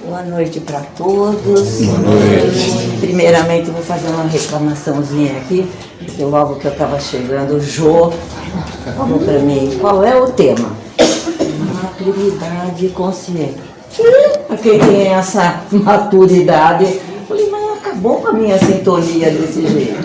Boa noite para todos. Boa noite. Primeiramente, eu vou fazer uma reclamaçãozinha aqui, porque logo que eu estava chegando, o Jô falou para mim, qual é o tema? Maturidade consciente. Para quem tem essa maturidade, eu falei, mas acabou com a minha sintonia desse jeito.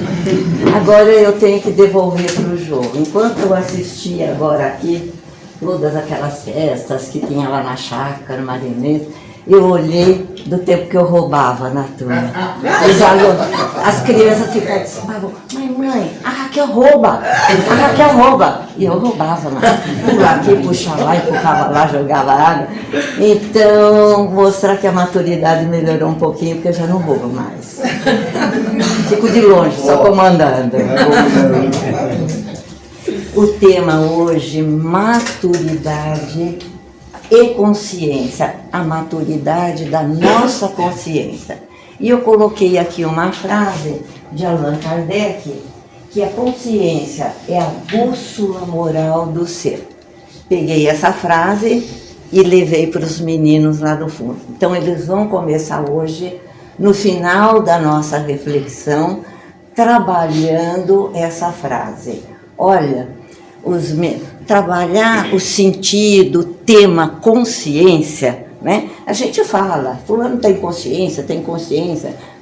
Agora eu tenho que devolver para o Jô. Enquanto eu assisti agora aqui, todas aquelas festas que tinha lá na chácara, Marinês, eu olhei do tempo que eu roubava na turma. Os alunos, as crianças ficavam, mãe, a Raquel rouba, a Raquel rouba. E eu roubava lá, pula aqui, puxa lá, empurrava lá, jogava água. Então, mostrar que a maturidade melhorou um pouquinho, porque eu já não roubo mais. Fico de longe, só comandando. O tema hoje, maturidade e consciência, a maturidade da nossa consciência. E eu coloquei aqui uma frase de Allan Kardec, que a consciência é a bússola moral do ser. Peguei essa frase e levei para os meninos lá do fundo. Então eles vão começar hoje, no final da nossa reflexão, trabalhando essa frase. Olha, trabalhar o sentido, o tema consciência, né? A gente fala, fulano tem consciência,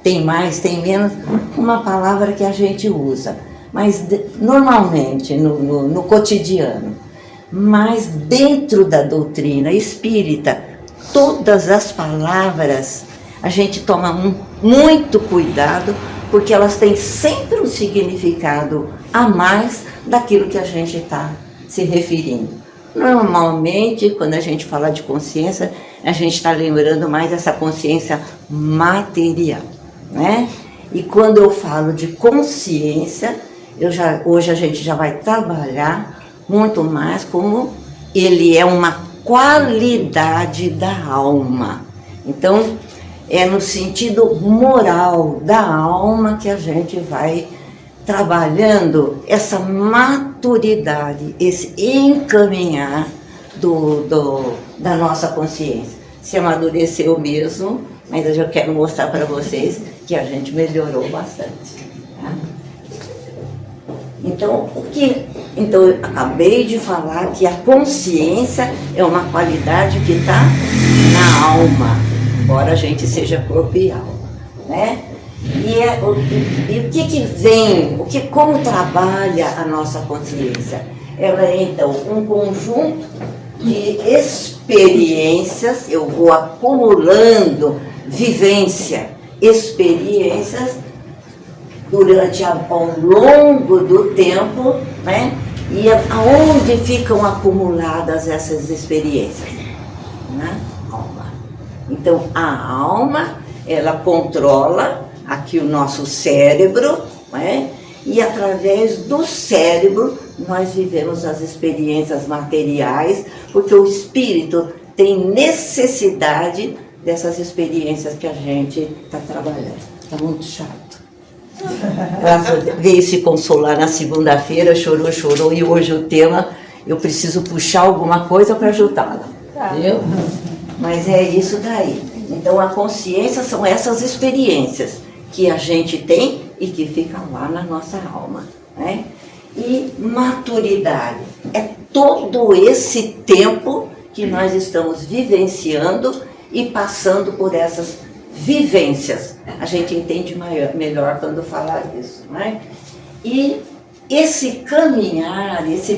tem mais, tem menos, uma palavra que a gente usa, mas normalmente no cotidiano. Mas dentro da doutrina espírita, todas as palavras a gente toma muito cuidado, porque elas têm sempre um significado a mais daquilo que a gente está se referindo. Normalmente, quando a gente fala de consciência, a gente está lembrando mais dessa consciência material, né? E quando eu falo de consciência, hoje a gente já vai trabalhar muito mais como ele é uma qualidade da alma. Então, é no sentido moral da alma que a gente vai trabalhando essa maturidade, esse encaminhar da nossa consciência. Se amadureceu mesmo, mas eu já quero mostrar para vocês que a gente melhorou bastante. Tá? Então, eu acabei de falar que a consciência é uma qualidade que está na alma, embora a gente seja corporal, né? E o que vem, como trabalha a nossa consciência? Ela é, então, um conjunto de experiências, eu vou acumulando experiências ao longo do tempo, né? E aonde ficam acumuladas essas experiências? Na alma. Então, a alma, ela controla aqui o nosso cérebro, né? E através do cérebro nós vivemos as experiências materiais, porque o espírito tem necessidade dessas experiências que a gente está trabalhando. Está muito chato. Veio se consolar na segunda-feira, chorou, e hoje o tema, eu preciso puxar alguma coisa para ajudá-la. Viu? Mas é isso daí. Então a consciência são essas experiências que a gente tem e que ficam lá na nossa alma, né? E maturidade é todo esse tempo que nós estamos vivenciando e passando por essas vivências. A gente entende melhor quando falar isso, né? E esse caminhar, esse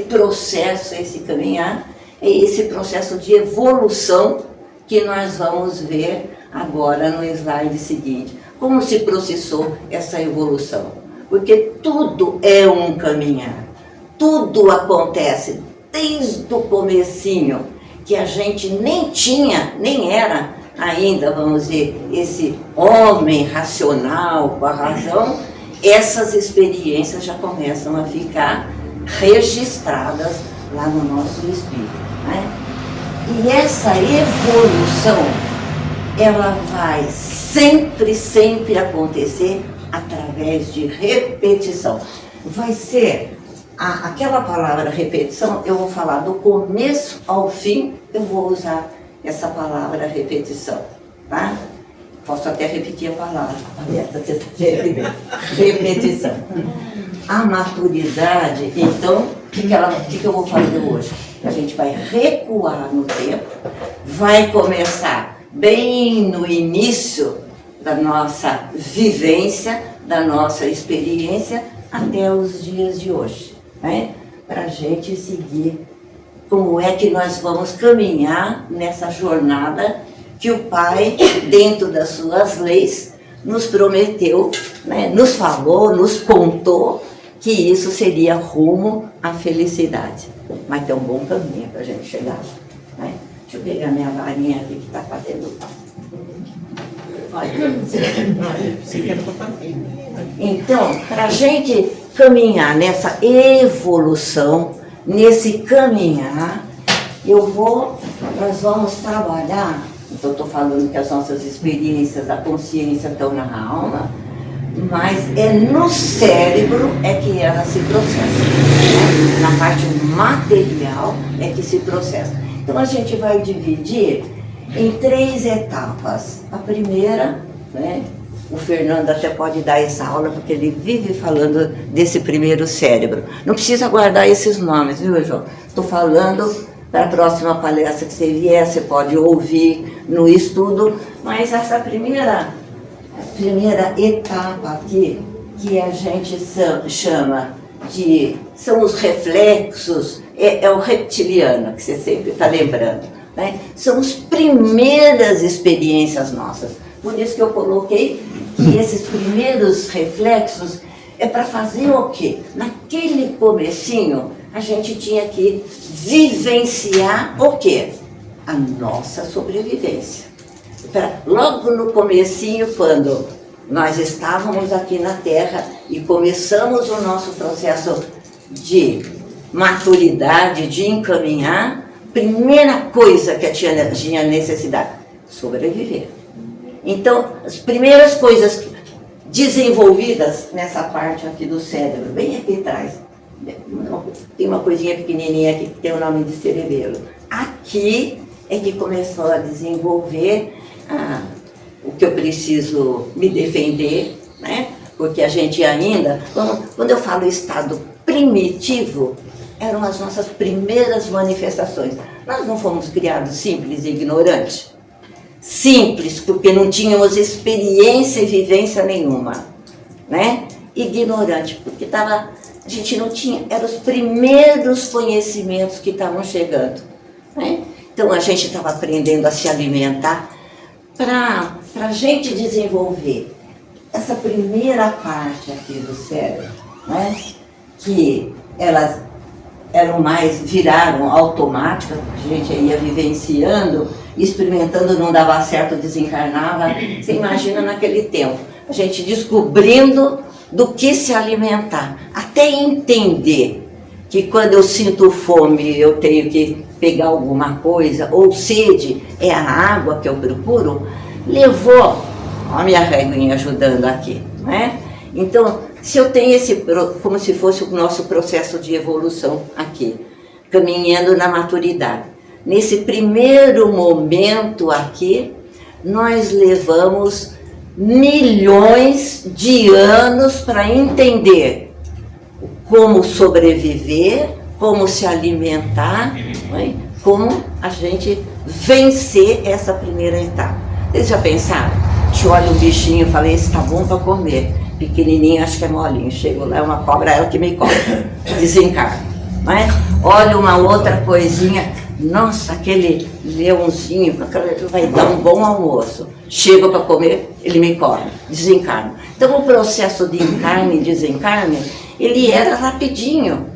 processo de evolução que nós vamos ver agora no slide seguinte. Como se processou essa evolução? Porque tudo é um caminhar, tudo acontece desde o comecinho, que a gente nem era ainda, vamos dizer, esse homem racional com a razão. Essas experiências já começam a ficar registradas lá no nosso espírito, né? E essa evolução, ela vai sempre acontecer através de repetição. Vai ser aquela palavra repetição, eu vou falar do começo ao fim, eu vou usar essa palavra repetição. tá? Posso até repetir a palavra, essa sexta-feira, repetição. A maturidade, então, o que eu vou fazer hoje? A gente vai recuar no tempo, vai começar bem no início da nossa vivência, da nossa experiência, até os dias de hoje, né? Para a gente seguir como é que nós vamos caminhar nessa jornada que o Pai, dentro das suas leis, nos prometeu, né? Nos falou, nos contou que isso seria rumo à felicidade. Mas tem um bom caminho para a gente chegar lá, né? Deixa eu pegar minha varinha aqui que está fazendo falta. Então, para a gente caminhar nessa evolução, nesse caminhar, nós vamos trabalhar. Então, estou falando que as nossas experiências da consciência estão na alma, mas é no cérebro é que ela se processa, né? Na parte material é que se processa. Então, a gente vai dividir em 3 etapas. A primeira, né, o Fernando até pode dar essa aula, porque ele vive falando desse primeiro cérebro. Não precisa guardar esses nomes, viu, João? Estou falando da próxima palestra que você vier, você pode ouvir no estudo, mas essa primeira etapa aqui, que a gente chama de, são os reflexos, é o reptiliano, que você sempre está lembrando, né? São as primeiras experiências nossas. Por isso que eu coloquei que esses primeiros reflexos é para fazer o quê? Naquele comecinho, a gente tinha que vivenciar o quê? A nossa sobrevivência. Logo no comecinho, quando nós estávamos aqui na Terra e começamos o nosso processo de maturidade, de encaminhar, primeira coisa que tinha necessidade, sobreviver. Então, as primeiras coisas desenvolvidas nessa parte aqui do cérebro, bem aqui atrás, tem uma coisinha pequenininha aqui que tem o nome de cerebelo. Aqui é que começou a desenvolver o que eu preciso me defender, né? Porque a gente ainda, quando eu falo estado primitivo, eram as nossas primeiras manifestações. Nós não fomos criados simples e ignorantes. Simples, porque não tínhamos experiência e vivência nenhuma, né? Ignorante, porque a gente não tinha, eram os primeiros conhecimentos que estavam chegando, né? Então a gente estava aprendendo a se alimentar para a gente desenvolver essa primeira parte aqui do cérebro, né? Que elas viraram automáticas, a gente ia vivenciando, experimentando, não dava certo, desencarnava. Você imagina naquele tempo, a gente descobrindo do que se alimentar, até entender que quando eu sinto fome eu tenho que pegar alguma coisa, ou sede, é a água que eu procuro, levou, a minha reguinha ajudando aqui, né? Então, se eu tenho como se fosse o nosso processo de evolução aqui, caminhando na maturidade. Nesse primeiro momento aqui, nós levamos milhões de anos para entender como sobreviver, como se alimentar, né? Como a gente vencer essa primeira etapa. Vocês já pensaram? Te olha o bichinho e falei, esse tá bom para comer. Pequenininho, acho que é molinho. Chego lá, é uma cobra, ela que me come. Desencarna, não é? Olha uma outra coisinha. Nossa, aquele leãozinho, vai dar um bom almoço. Chego para comer, ele me come. Desencarna. Então, o processo de encarne e desencarne, ele era rapidinho,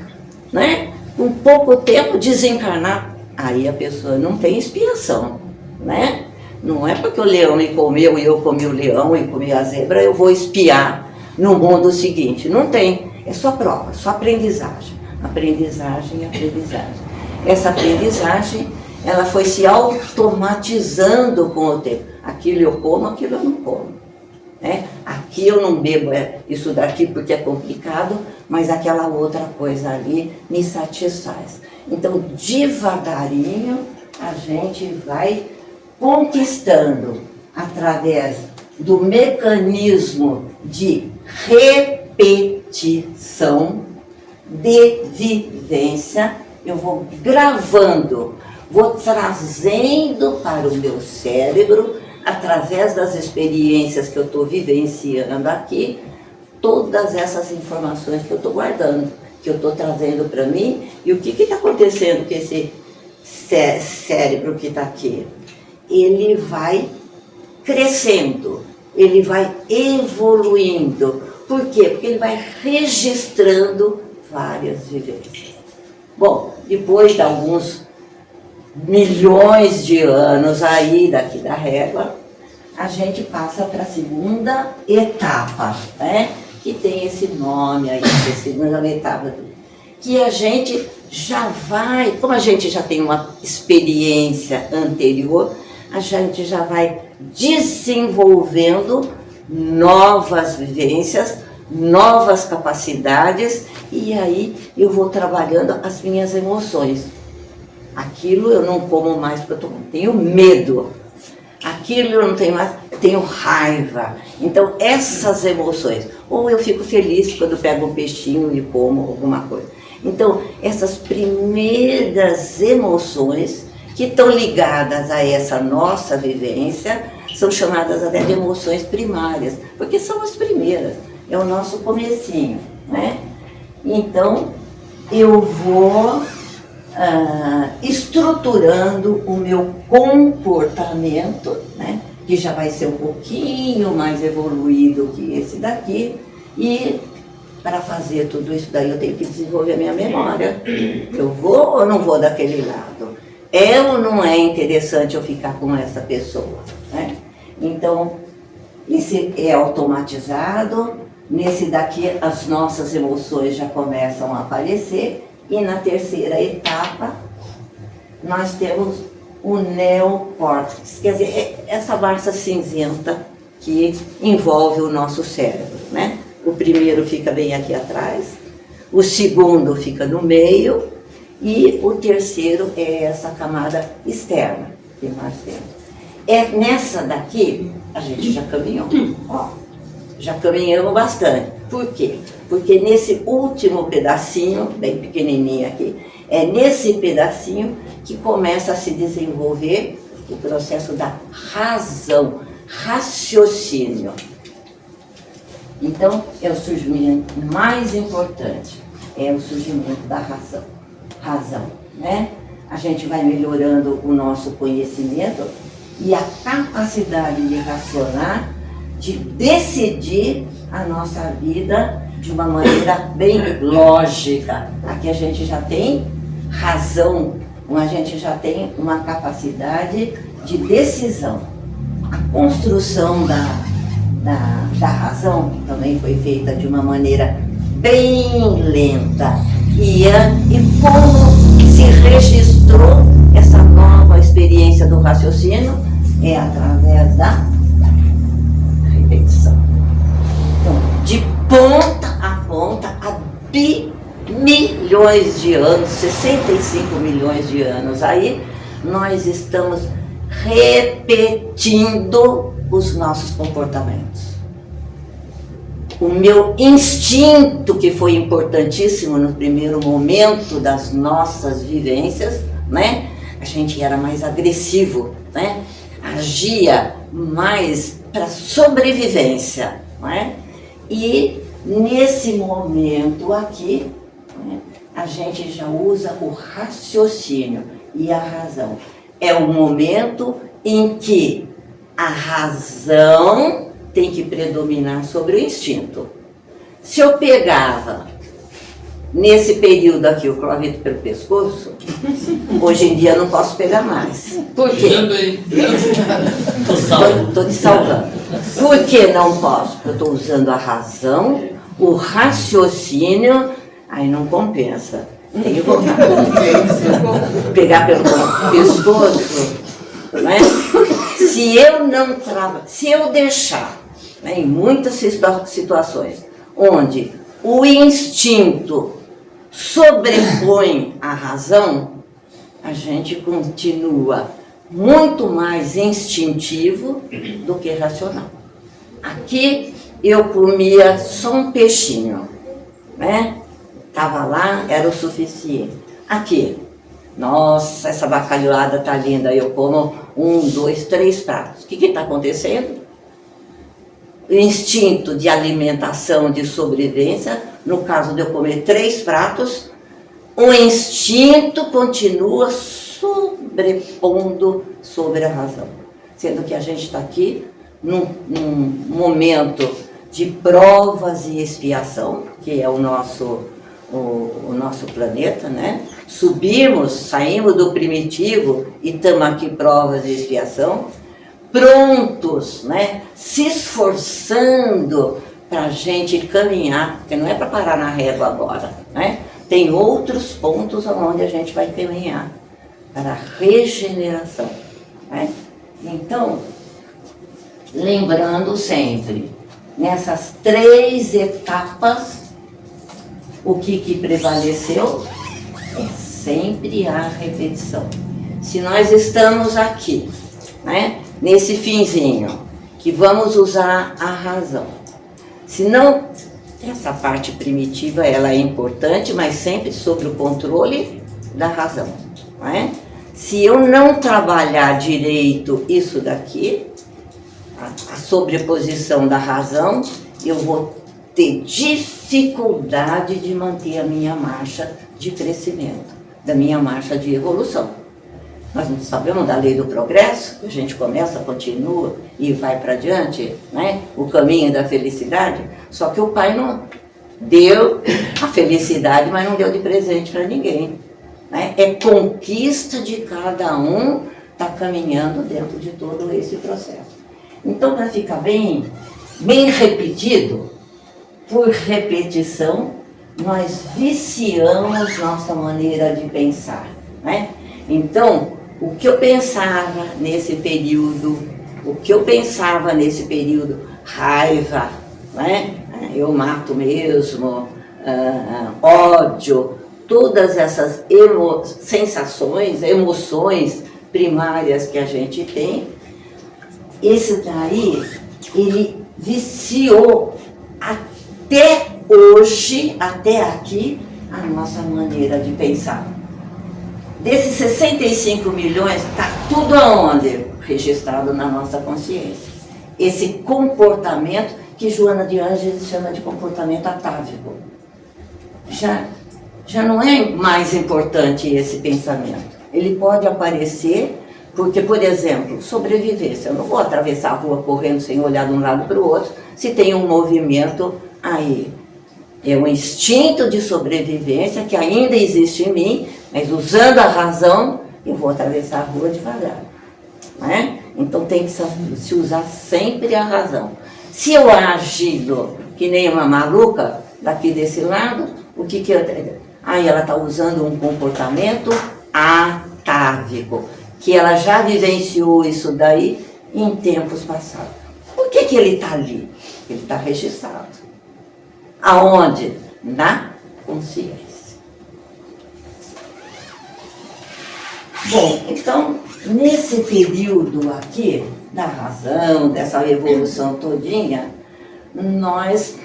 né? Com pouco tempo, desencarnar. Aí a pessoa não tem expiação, né? Não é porque o leão me comeu e eu comi o leão e comi a zebra, eu vou espiar no mundo seguinte. Não tem. É só prova, só aprendizagem. Aprendizagem. Essa aprendizagem, ela foi se automatizando com o tempo. Aquilo eu como, aquilo eu não como, né? Aqui eu não bebo isso daqui porque é complicado, mas aquela outra coisa ali me satisfaz. Então, devagarinho, a gente vai conquistando através do mecanismo de repetição, de vivência, eu vou gravando, vou trazendo para o meu cérebro, através das experiências que eu estou vivenciando aqui, todas essas informações que eu estou guardando, que eu estou trazendo para mim, e o que está acontecendo com esse cérebro que está aqui? Ele vai crescendo, ele vai evoluindo. Por quê? Porque ele vai registrando várias vivências. Bom, depois de alguns milhões de anos aí daqui da régua, a gente passa para a segunda etapa, né? Que tem esse nome aí, a segunda etapa, que a gente já vai, como a gente já tem uma experiência anterior, a gente já vai desenvolvendo novas vivências, novas capacidades, e aí eu vou trabalhando as minhas emoções. Aquilo eu não como mais porque eu tenho medo. Aquilo eu não tenho mais, eu tenho raiva. Então essas emoções, ou eu fico feliz quando pego um peixinho e como alguma coisa. Então essas primeiras emoções que estão ligadas a essa nossa vivência são chamadas até de emoções primárias, porque são as primeiras, é o nosso comecinho, né? Então eu vou estruturando o meu comportamento, né, que já vai ser um pouquinho mais evoluído que esse daqui, e para fazer tudo isso daí eu tenho que desenvolver a minha memória. Eu vou ou não vou daquele lado? É ou não é interessante eu ficar com essa pessoa, né? Então, esse é automatizado, nesse daqui as nossas emoções já começam a aparecer. E na terceira etapa, nós temos o neocórtex, quer dizer, essa massa cinzenta que envolve o nosso cérebro, né? O primeiro fica bem aqui atrás, o segundo fica no meio e o terceiro é essa camada externa que nós temos. É nessa daqui, a gente já caminhou, ó, já caminhamos bastante. Por quê? Porque nesse último pedacinho, bem pequenininho aqui, é nesse pedacinho que começa a se desenvolver o processo da razão, raciocínio. Então, é o surgimento mais importante, é o surgimento da razão. Razão, né? A gente vai melhorando o nosso conhecimento e a capacidade de racionar, de decidir a nossa vida de uma maneira bem lógica. Aqui a gente já tem razão, a gente já tem uma capacidade de decisão. A construção da razão também foi feita de uma maneira bem lenta. E como se registrou essa nova experiência do raciocínio é através da repetição. Então, de ponta a ponta, há milhões de anos, 65 milhões de anos aí, nós estamos repetindo os nossos comportamentos. O meu instinto, que foi importantíssimo no primeiro momento das nossas vivências, né? A gente era mais agressivo, né? Agia mais para sobrevivência, né? E nesse momento aqui, né, a gente já usa o raciocínio e a razão. É o momento em que a razão tem que predominar sobre o instinto. Se eu pegava nesse período aqui o clovito pelo pescoço, hoje em dia não posso pegar mais. Por quê? Estou te salvando. Por que não posso? Porque eu estou usando a razão, o raciocínio, aí não compensa. Tem que voltar. Pegar pelo pescoço, né? Se eu não se eu deixar, né, em muitas situações onde o instinto sobrepõe a razão, a gente continua muito mais instintivo do que racional. Aqui eu comia só um peixinho, né? Estava lá, era o suficiente. Aqui, nossa, essa bacalhoada tá linda, eu como 1, 2, 3 pratos. O que está acontecendo? O instinto de alimentação, de sobrevivência, no caso de eu comer 3 pratos, o instinto continua sobrepondo sobre a razão. Sendo que a gente está aqui num momento de provas e expiação, que é o nosso planeta, né? Saímos do primitivo e estamos aqui provas e expiação, prontos, né? Se esforçando para a gente caminhar, porque não é para parar na régua agora, né? Tem outros pontos onde a gente vai caminhar para a regeneração, né? Então, lembrando sempre, nessas 3 etapas, o que prevaleceu é sempre a repetição. Se nós estamos aqui, né, nesse finzinho, que vamos usar a razão, se não, essa parte primitiva ela é importante, mas sempre sob o controle da razão, não é? Se eu não trabalhar direito isso daqui, a sobreposição da razão, eu vou ter dificuldade de manter a minha marcha de crescimento, da minha marcha de evolução. Nós não sabemos da lei do progresso, a gente começa, continua e vai para adiante, né? O caminho da felicidade, só que o Pai não deu a felicidade, mas não deu de presente para ninguém, né? É conquista de cada um estar caminhando dentro de todo esse processo. Então, para ficar bem repetido, por repetição, nós viciamos nossa maneira de pensar, né? Então, o que eu pensava nesse período, raiva, né? Eu mato mesmo, ódio, todas essas sensações, emoções primárias que a gente tem, esse daí, ele viciou até hoje, até aqui, a nossa maneira de pensar. Desses 65 milhões, está tudo aonde? Registrado na nossa consciência. Esse comportamento que Joana de Ângeles chama de comportamento atávico. Já não é mais importante esse pensamento. Ele pode aparecer porque, por exemplo, sobrevivência. Eu não vou atravessar a rua correndo sem olhar de um lado para o outro, se tem um movimento aí. É um instinto de sobrevivência que ainda existe em mim, mas usando a razão, eu vou atravessar a rua devagar, né? Então tem que se usar sempre a razão. Se eu agindo que nem uma maluca daqui desse lado, o que eu... Aí ela está usando um comportamento atávico, que ela já vivenciou isso daí em tempos passados. Por que ele está ali? Ele está registrado. Aonde? Na consciência. Bom, então, nesse período aqui, da razão, dessa evolução todinha, nós,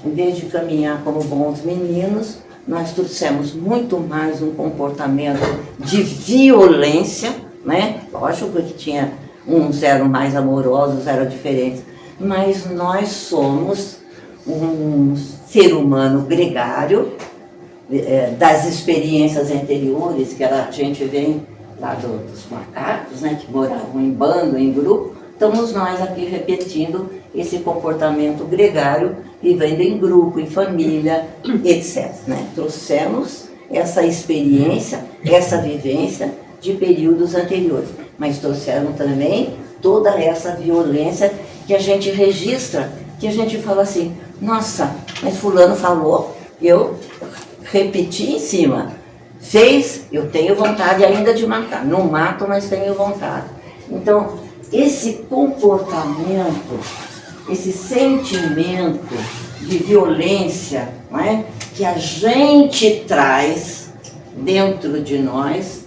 em vez de caminhar como bons meninos, nós trouxemos muito mais um comportamento de violência, né? Lógico que tinha, uns eram mais amorosos, eram diferentes, mas nós somos um ser humano gregário, das experiências anteriores, que a gente vem lá dos macacos, né, que moravam em bando, em grupo, estamos nós aqui repetindo esse comportamento gregário, vivendo em grupo, em família, etc. Né? Trouxemos essa experiência, essa vivência de períodos anteriores, mas trouxemos também toda essa violência que a gente registra, que a gente fala assim, nossa, mas fulano falou, eu repeti em cima, fez, eu tenho vontade ainda de matar, não mato, mas tenho vontade. Então, esse comportamento, esse sentimento de violência, não é? Que a gente traz dentro de nós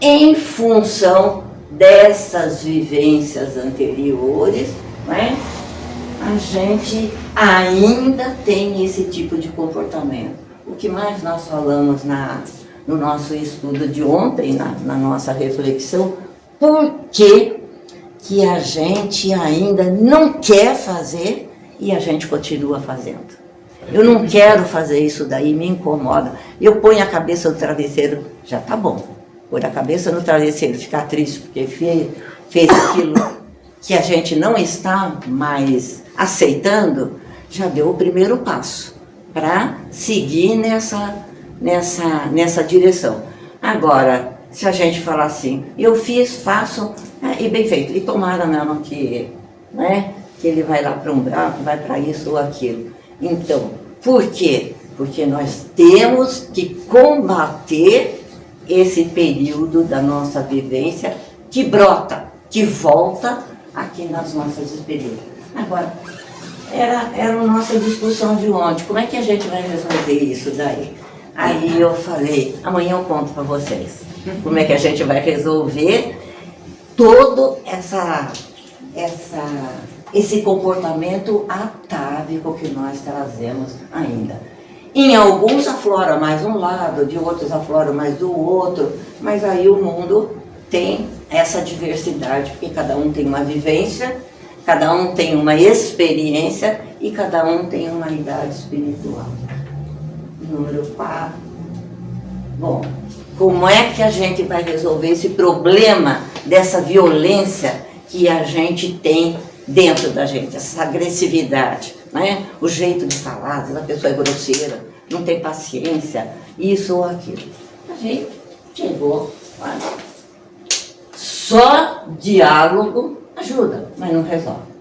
em função dessas vivências anteriores, né, a gente ainda tem esse tipo de comportamento. O que mais nós falamos no nosso estudo de ontem, na nossa reflexão, por que a gente ainda não quer fazer e a gente continua fazendo? Eu não quero fazer isso daí, me incomoda. Eu ponho a cabeça no travesseiro, já tá bom. Pôr a cabeça no travesseiro, ficar triste porque fez aquilo que a gente não está mais aceitando, já deu o primeiro passo para seguir nessa direção. Agora, se a gente falar assim, eu fiz, faço, e bem feito, e tomara mesmo que, né, que ele vai lá para um buraco, vai para isso ou aquilo. Então, por quê? Porque nós temos que combater esse período da nossa vivência que brota, que volta aqui nas nossas experiências. Agora, era a nossa discussão de ontem, como é que a gente vai resolver isso daí? Aí eu falei, amanhã eu conto para vocês como é que a gente vai resolver todo esse comportamento atávico que nós trazemos ainda. Em alguns aflora mais um lado, de outros aflora mais do outro, mas aí o mundo tem essa diversidade, porque cada um tem uma vivência, cada um tem uma experiência e cada um tem uma idade espiritual. Número 4. Bom, como é que a gente vai resolver esse problema dessa violência que a gente tem dentro da gente, essa agressividade, né? O jeito de falar, a pessoa é grosseira, não tem paciência, isso ou aquilo. A gente chegou, olha, só diálogo ajuda, mas não resolve.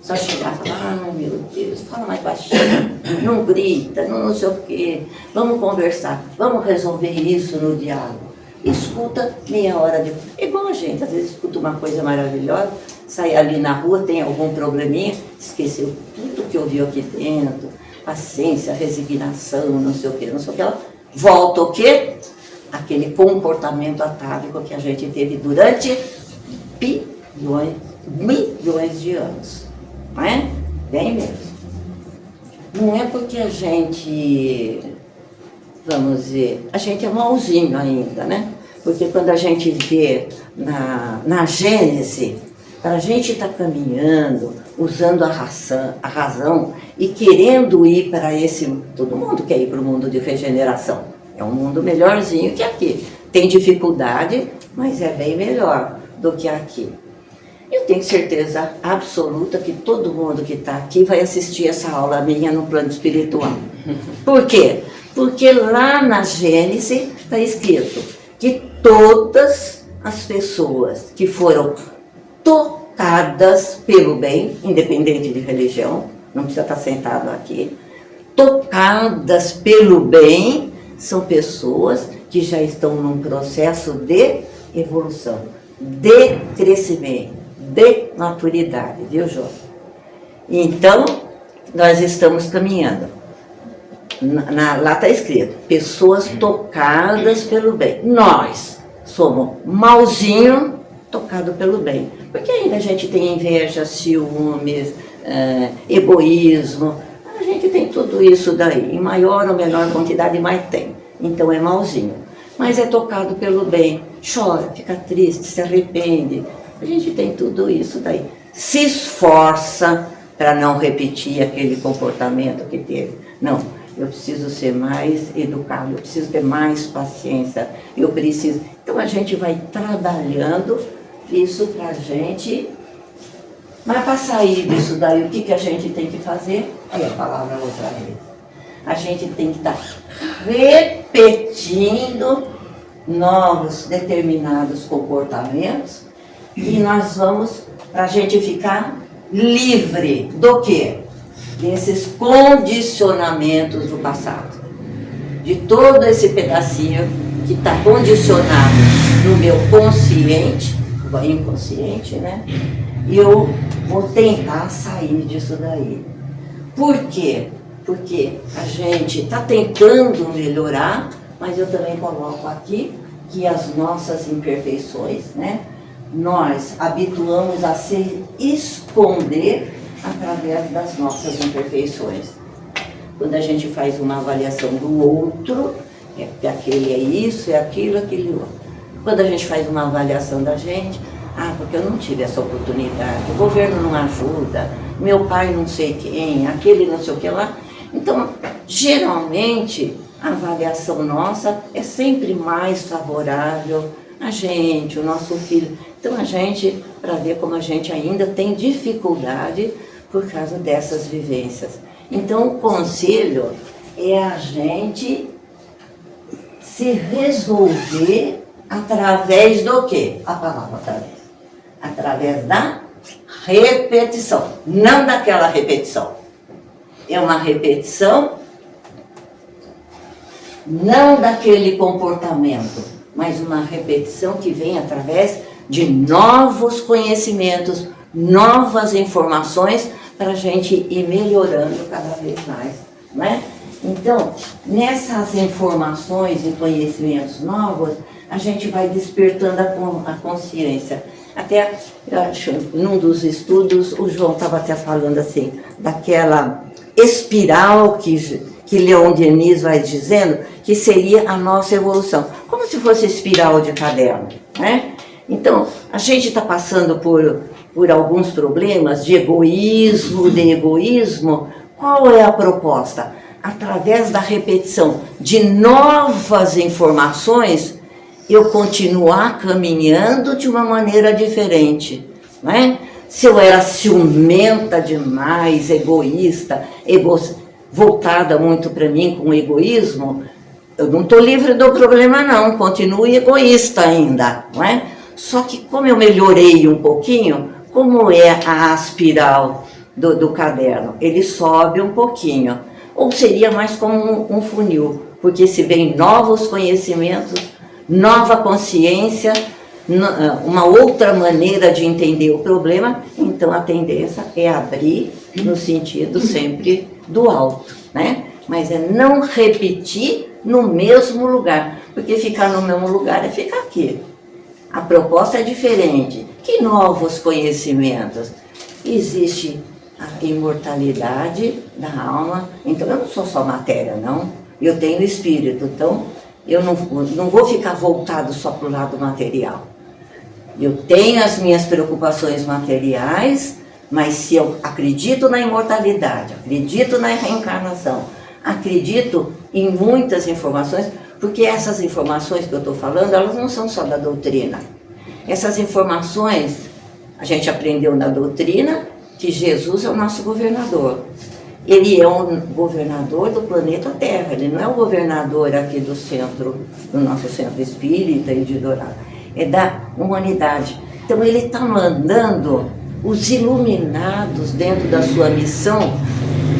Só chegar e falar, ai meu Deus, fala mais baixinho, não grita, não sei o quê, vamos conversar, vamos resolver isso no diálogo. Escuta meia hora depois. É igual a gente, às vezes escuta uma coisa maravilhosa, sai ali na rua, tem algum probleminha, esqueceu tudo que ouviu aqui dentro, paciência, resignação, não sei o quê, volta o quê? Aquele comportamento atávico que a gente teve durante milhões de anos. Não é? Bem mesmo. Não é porque a gente, vamos dizer, a gente é mauzinho ainda, né? Porque quando a gente vê na Gênese, a gente está caminhando, usando a razão e querendo ir para esse... Todo mundo quer ir para o mundo de regeneração. É um mundo melhorzinho que aqui. Tem dificuldade, mas é bem melhor do que aqui. Eu tenho certeza absoluta que todo mundo que está aqui vai assistir essa aula minha no plano espiritual. Por quê? Porque lá na Gênese está escrito que todas as pessoas que foram tocadas pelo bem, independente de religião, não precisa estar sentado aqui, tocadas pelo bem, são pessoas que já estão num processo de evolução, de crescimento, de maturidade, viu, João? Então, nós estamos caminhando. Lá está escrito, pessoas tocadas pelo bem. Nós somos malzinho tocado pelo bem. Porque ainda a gente tem inveja, ciúmes, egoísmo. A gente tem tudo isso daí. Em maior ou menor quantidade, mais tem. Então é malzinho. Mas é tocado pelo bem. Chora, fica triste, se arrepende. A gente tem tudo isso daí. Se esforça para não repetir aquele comportamento que teve. Não, eu preciso ser mais educado, eu preciso ter mais paciência, eu preciso... Então a gente vai trabalhando isso para a gente. Mas para sair disso daí, o que a gente tem que fazer? Aí a palavra outra vez. A gente tem que estar repetindo novos determinados comportamentos e nós vamos, para a gente ficar livre do quê? Desses condicionamentos do passado. De todo esse pedacinho que está condicionado no meu consciente, o inconsciente, né? E eu vou tentar sair disso daí. Por quê? Porque a gente está tentando melhorar, mas eu também coloco aqui que as nossas imperfeições, né? nós habituamos a se esconder através das nossas imperfeições. Quando a gente faz uma avaliação do outro, é porque aquele é isso, é aquilo, aquele outro. Quando a gente faz uma avaliação da gente, porque eu não tive essa oportunidade, o governo não ajuda, meu pai não sei quem, aquele não sei o que lá. Então, geralmente, a avaliação nossa é sempre mais favorável a gente, o nosso filho. Então, a gente, para ver como a gente ainda tem dificuldade por causa dessas vivências. Então, o conselho é a gente se resolver através do quê? A palavra através. Através da repetição, não daquela repetição. É uma repetição, não daquele comportamento, mas uma repetição que vem através de novos conhecimentos, novas informações, para a gente ir melhorando cada vez mais, né? Então, nessas informações e conhecimentos novos, a gente vai despertando a consciência. Até, eu acho, num dos estudos, o João estava até falando assim, daquela espiral que Leon Denis vai dizendo, que seria a nossa evolução. Como se fosse espiral de caderno, né? Então, a gente está passando por alguns problemas de egoísmo. Qual é a proposta? Através da repetição de novas informações, eu continuar caminhando de uma maneira diferente, né? Se eu era ciumenta demais, egoísta, voltada muito para mim com o egoísmo, eu não estou livre do problema não, continuo egoísta ainda, não é? Só que como eu melhorei um pouquinho, como é a espiral do caderno? Ele sobe um pouquinho, ou seria mais como um funil, porque se vem novos conhecimentos, nova consciência, uma outra maneira de entender o problema, então a tendência é abrir no sentido sempre do alto, né? Mas é não repetir no mesmo lugar, porque ficar no mesmo lugar é ficar aqui. A proposta é diferente. Que novos conhecimentos? Existe a imortalidade da alma, então eu não sou só matéria, não. Eu tenho espírito, então eu não vou ficar voltado só para o lado material. Eu tenho as minhas preocupações materiais, mas se eu acredito na imortalidade, acredito na reencarnação, acredito em muitas informações, porque essas informações que eu estou falando, elas não são só da doutrina. Essas informações, a gente aprendeu na doutrina que Jesus é o nosso governador. Ele é o governador do planeta Terra, ele não é o governador aqui do centro, do nosso centro espírita e de Dourado, é da humanidade. Então ele está mandando os iluminados dentro da sua missão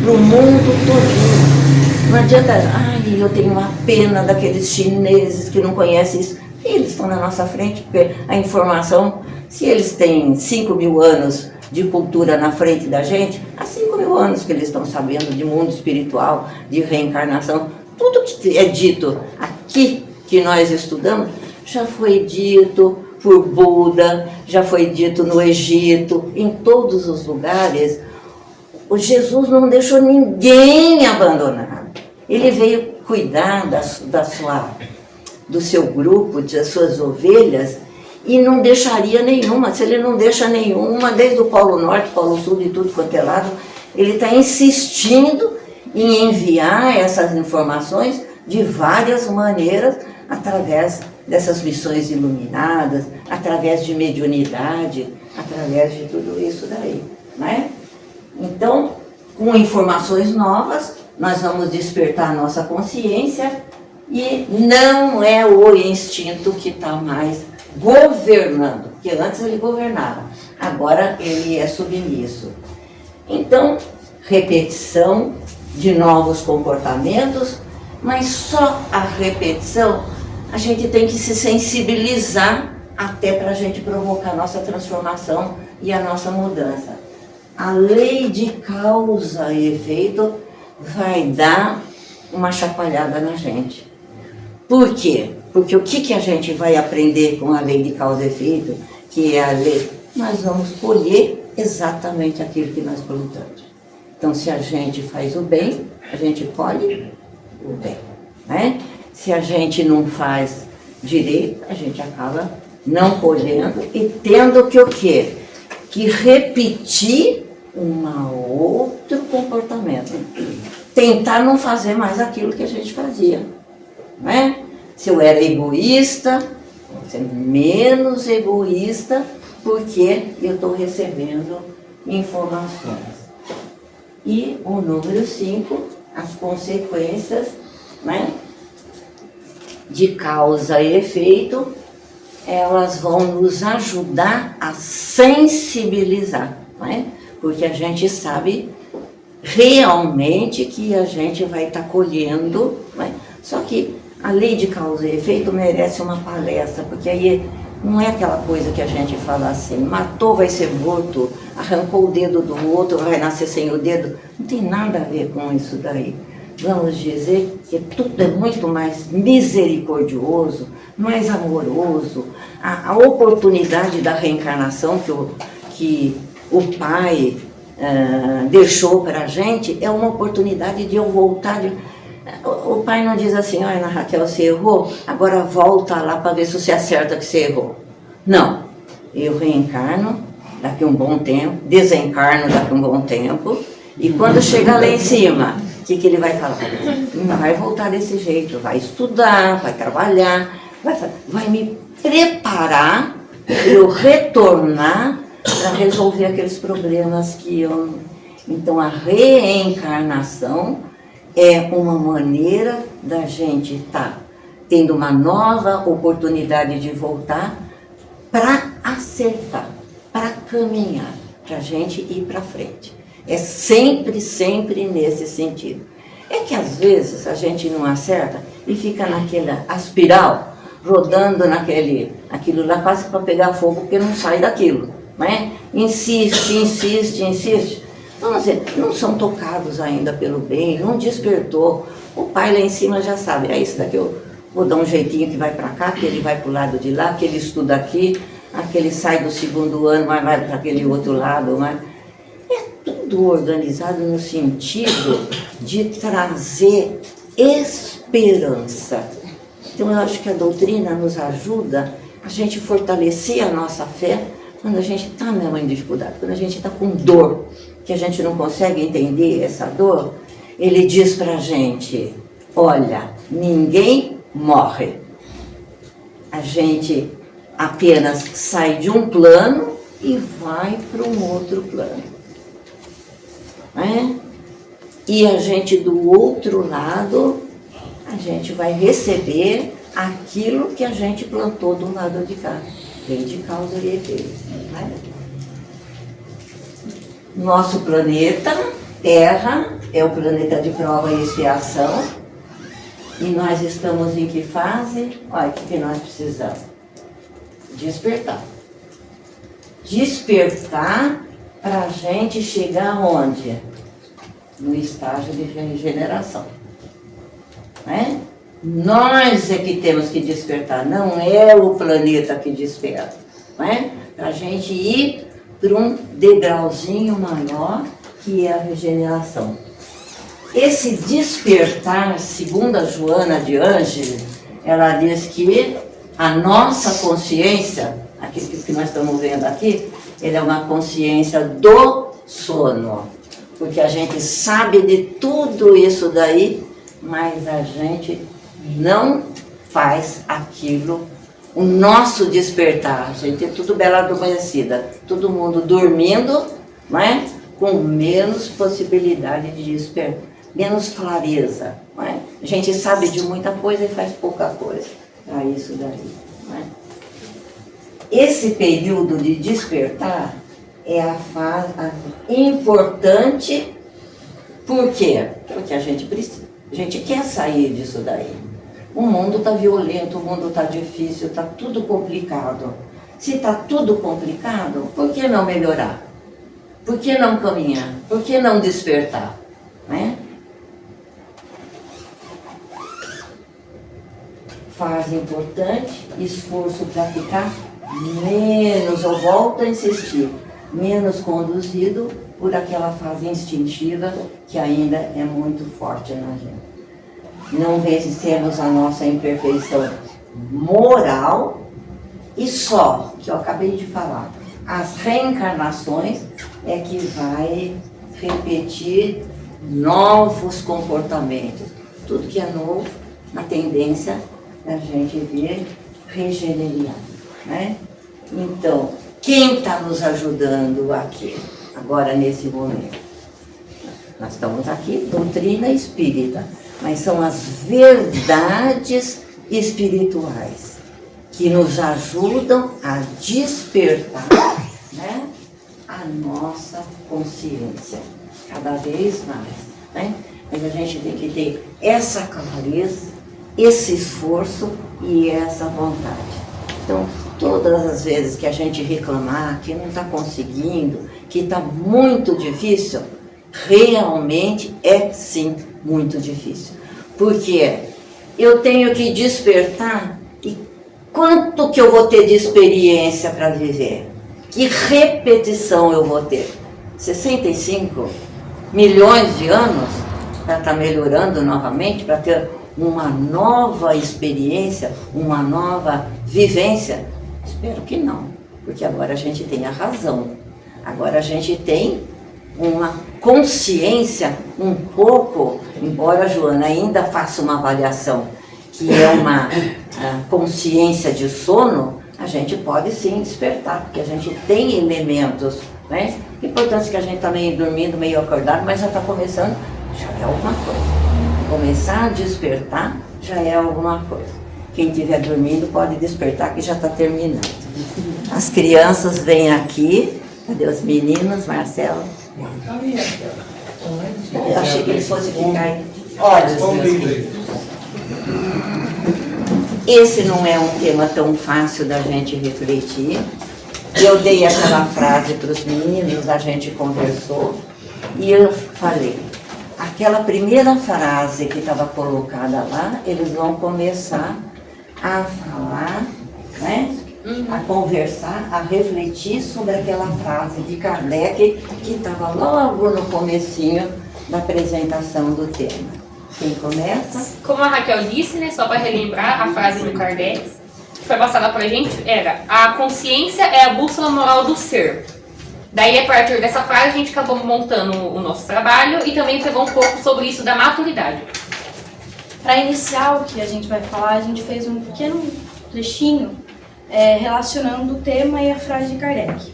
para o mundo todo. Não adianta, eu tenho uma pena daqueles chineses que não conhecem isso. Eles estão na nossa frente, porque a informação, se eles têm 5.000 anos de cultura na frente da gente, há 5.000 anos que eles estão sabendo de mundo espiritual, de reencarnação. Tudo que é dito aqui, que nós estudamos, já foi dito por Buda, já foi dito no Egito, em todos os lugares. O Jesus não deixou ninguém abandonado. Ele veio cuidar do seu grupo, das suas ovelhas, e não deixaria nenhuma. Se ele não deixa nenhuma, desde o Polo Norte, Polo Sul e tudo quanto é lado, ele está insistindo em enviar essas informações de várias maneiras, através dessas missões iluminadas, através de mediunidade, através de tudo isso daí, né? Então, com informações novas, nós vamos despertar a nossa consciência, e não é o instinto que está mais governando, porque antes ele governava, agora ele é submisso. Então, repetição de novos comportamentos, mas só a repetição, a gente tem que se sensibilizar até para a gente provocar a nossa transformação e a nossa mudança. A lei de causa e efeito vai dar uma chacoalhada na gente. Por quê? Porque o que a gente vai aprender com a lei de causa e efeito? que é a lei, nós vamos colher exatamente aquilo que nós plantamos. Então, se a gente faz o bem, a gente colhe o bem, né? Se a gente não faz direito, a gente acaba não colhendo e tendo que o quê? Que repetir um outro comportamento. Tentar não fazer mais aquilo que a gente fazia, né? Se eu era egoísta, vou ser menos egoísta, porque eu estou recebendo informações. E o número 5, as consequências, né, de causa e efeito, elas vão nos ajudar a sensibilizar, né? Porque a gente sabe realmente que a gente vai estar colhendo, né? Só que a lei de causa e efeito merece uma palestra, porque aí não é aquela coisa que a gente fala assim, matou, vai ser morto, arrancou o dedo do outro, vai nascer sem o dedo. Não tem nada a ver com isso daí. Vamos dizer que tudo é muito mais misericordioso, mais amoroso. A oportunidade da reencarnação que o Pai deixou para a gente é uma oportunidade de eu voltar. O Pai não diz assim, olha, Ana Raquel, você errou, agora volta lá para ver se você acerta que você errou. Não, eu reencarno daqui a um bom tempo, desencarno daqui a um bom tempo, e quando chegar lá em cima, o que ele vai falar? Não vai voltar desse jeito, vai estudar, vai trabalhar, vai me preparar para eu retornar para resolver aqueles problemas que eu... Então, a reencarnação é uma maneira da gente estar tendo uma nova oportunidade de voltar para acertar, para caminhar, para a gente ir para frente. É sempre, sempre nesse sentido. É que às vezes a gente não acerta e fica naquela espiral, rodando aquilo lá quase para pegar fogo, porque não sai daquilo, né? Insiste, insiste, insiste. Vamos dizer, não são tocados ainda pelo bem, não despertou. O Pai lá em cima já sabe, é isso daqui, eu vou dar um jeitinho que vai para cá, que ele vai para o lado de lá, que ele estuda aqui, aquele sai do segundo ano, mas vai para aquele outro lado, mas... tudo organizado no sentido de trazer esperança. Então, eu acho que a doutrina nos ajuda a gente fortalecer a nossa fé quando a gente está mesmo em dificuldade, quando a gente está com dor, que a gente não consegue entender essa dor. Ele diz para a gente, olha, ninguém morre. A gente apenas sai de um plano e vai para um outro plano. Né? E a gente do outro lado, a gente vai receber aquilo que a gente plantou do lado de cá, lei de causa e efeito. Né? Nosso planeta, Terra, é o planeta de prova e expiação, e nós estamos em que fase? Olha, o que nós precisamos? Despertar. Despertar para a gente chegar onde? No estágio de regeneração. Né? Nós é que temos que despertar, não é o planeta que desperta. Né? Para a gente ir para um degrauzinho maior, que é a regeneração. Esse despertar, segundo a Joana de Ângeles, ela diz que a nossa consciência, aquilo que nós estamos vendo aqui, ele é uma consciência do sono, porque a gente sabe de tudo isso daí, mas a gente não faz aquilo, o nosso despertar. A gente é tudo bela adormecida, todo mundo dormindo, né? Com menos possibilidade de despertar, menos clareza. Né? A gente sabe de muita coisa e faz pouca coisa. É isso daí. Né? Esse período de despertar é a fase importante. Por quê? Porque a gente precisa, a gente quer sair disso daí. O mundo está violento, o mundo está difícil, está tudo complicado. Se está tudo complicado, por que não melhorar? Por que não caminhar? Por que não despertar? Né? Fase importante, esforço para ficar menos, eu volto a insistir, menos conduzido por aquela fase instintiva que ainda é muito forte na gente. Não vencemos a nossa imperfeição moral e só, que eu acabei de falar, as reencarnações é que vai repetir novos comportamentos. Tudo que é novo, a tendência da gente vir regenerar, né? Então, quem está nos ajudando aqui, agora nesse momento? Nós estamos aqui, doutrina espírita, mas são as verdades espirituais que nos ajudam a despertar, né, a nossa consciência cada vez mais, né? Mas a gente tem que ter essa clareza, esse esforço e essa vontade. Então, todas as vezes que a gente reclamar que não está conseguindo, que está muito difícil, realmente é sim muito difícil. Porque eu tenho que despertar e quanto que eu vou ter de experiência para viver? Que repetição eu vou ter? 65 milhões de anos para estar melhorando novamente, para ter uma nova experiência, uma nova vivência? Espero que não, porque agora a gente tem a razão. Agora a gente tem uma consciência um pouco, embora a Joana ainda faça uma avaliação, que é uma consciência de sono, a gente pode sim despertar, porque a gente tem elementos, né? Importante que a gente está meio dormindo, meio acordado, mas já está começando, já é alguma coisa. Começar a despertar já é alguma coisa. Quem estiver dormindo pode despertar, que já está terminando. As crianças vêm aqui, cadê os meninos, Marcelo? Eu achei que eles fossem ficar aí. Olha, esse não é um tema tão fácil da gente refletir. Eu dei aquela frase para os meninos, a gente conversou, e eu falei, aquela primeira frase que estava colocada lá, eles vão começar a falar, né? A conversar, a refletir sobre aquela frase de Kardec que estava logo no comecinho da apresentação do tema. Quem começa? Como a Raquel disse, né, só para relembrar, a frase do Kardec que foi passada para a gente era: a consciência é a bússola moral do ser. Daí, a partir dessa frase, a gente acabou montando o nosso trabalho e também pegou um pouco sobre isso da maturidade. Para iniciar o que a gente vai falar, a gente fez um pequeno trechinho relacionando o tema e a frase de Kardec.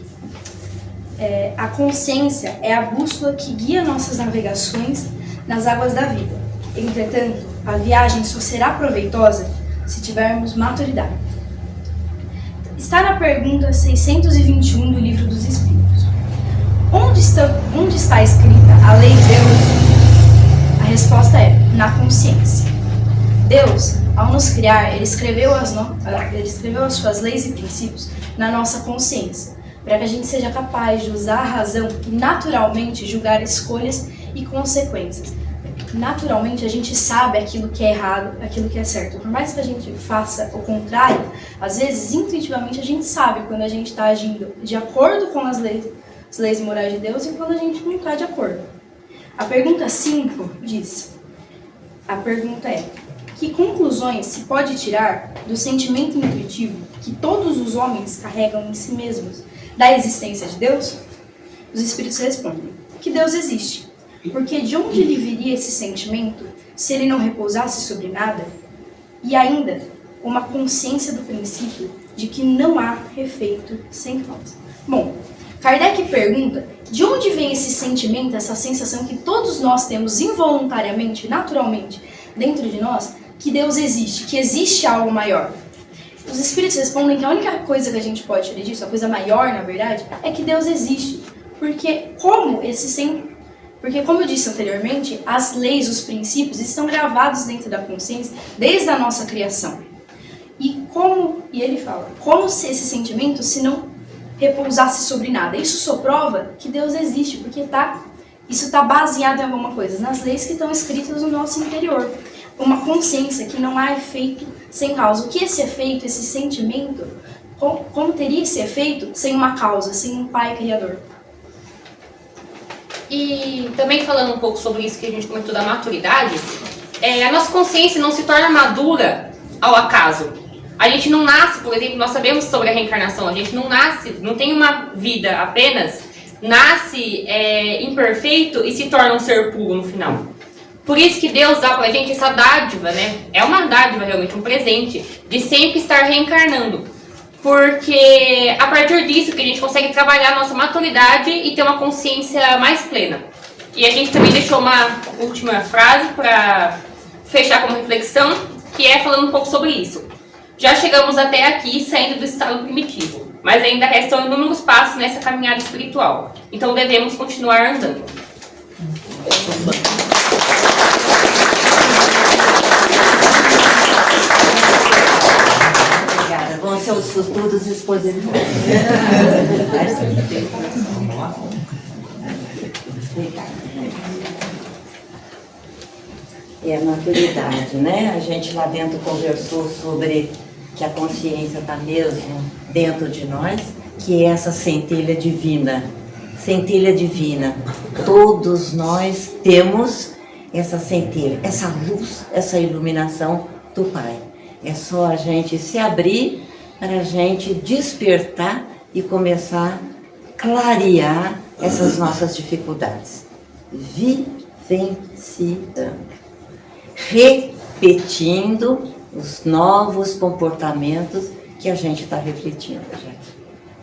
A consciência é a bússola que guia nossas navegações nas águas da vida. Entretanto, a viagem só será proveitosa se tivermos maturidade. Está na pergunta 621 do Livro dos Espíritos. Onde está escrita a lei de Deus? A resposta é: na consciência. Deus, ao nos criar, Ele escreveu as suas leis e princípios na nossa consciência, para que a gente seja capaz de usar a razão e naturalmente julgar escolhas e consequências. Naturalmente a gente sabe aquilo que é errado, aquilo que é certo. Por mais que a gente faça o contrário, às vezes intuitivamente a gente sabe quando a gente está agindo de acordo com as leis morais de Deus e quando a gente não está de acordo. A pergunta 5 diz: a pergunta é: que conclusões se pode tirar do sentimento intuitivo que todos os homens carregam em si mesmos da existência de Deus? Os Espíritos respondem que Deus existe. Porque de onde lhe viria esse sentimento se ele não repousasse sobre nada? E ainda, uma consciência do princípio de que não há efeito sem causa. Bom, Kardec pergunta de onde vem esse sentimento, essa sensação que todos nós temos involuntariamente, naturalmente, dentro de nós, que Deus existe, que existe algo maior. Os Espíritos respondem que a única coisa que a gente pode tirar disso, a coisa maior, na verdade, é que Deus existe. Porque como eu disse anteriormente, as leis, os princípios estão gravados dentro da consciência desde a nossa criação. E ele fala, como se esse sentimento se não repousasse sobre nada? Isso só prova que Deus existe, porque isso está baseado em alguma coisa, nas leis que estão escritas no nosso interior. Uma consciência que não há efeito sem causa. O que esse efeito, esse sentimento, como teria esse efeito sem uma causa, sem um pai criador? E também falando um pouco sobre isso que a gente comentou da maturidade, a nossa consciência não se torna madura ao acaso. A gente não nasce, por exemplo, nós sabemos sobre a reencarnação, a gente não nasce, não tem uma vida apenas, nasce imperfeito e se torna um ser puro no final. Por isso que Deus dá pra gente essa dádiva, né? É uma dádiva realmente, um presente, de sempre estar reencarnando. Porque a partir disso que a gente consegue trabalhar a nossa maturidade e ter uma consciência mais plena. E a gente também deixou uma última frase para fechar como reflexão, que é falando um pouco sobre isso. Já chegamos até aqui saindo do estado primitivo, mas ainda restam inúmeros passos nessa caminhada espiritual. Então devemos continuar andando. Obrigada. Vão ser os futuros expositores. E a maturidade, né? A gente lá dentro conversou sobre que a consciência está mesmo dentro de nós, que é essa centelha divina. Centelha divina. Todos nós temos essa centelha, essa luz, essa iluminação do Pai. É só a gente se abrir para a gente despertar e começar a clarear essas nossas dificuldades. Vivenciando. Repetindo os novos comportamentos que a gente está refletindo.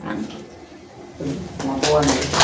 Tá? Uma boa noite.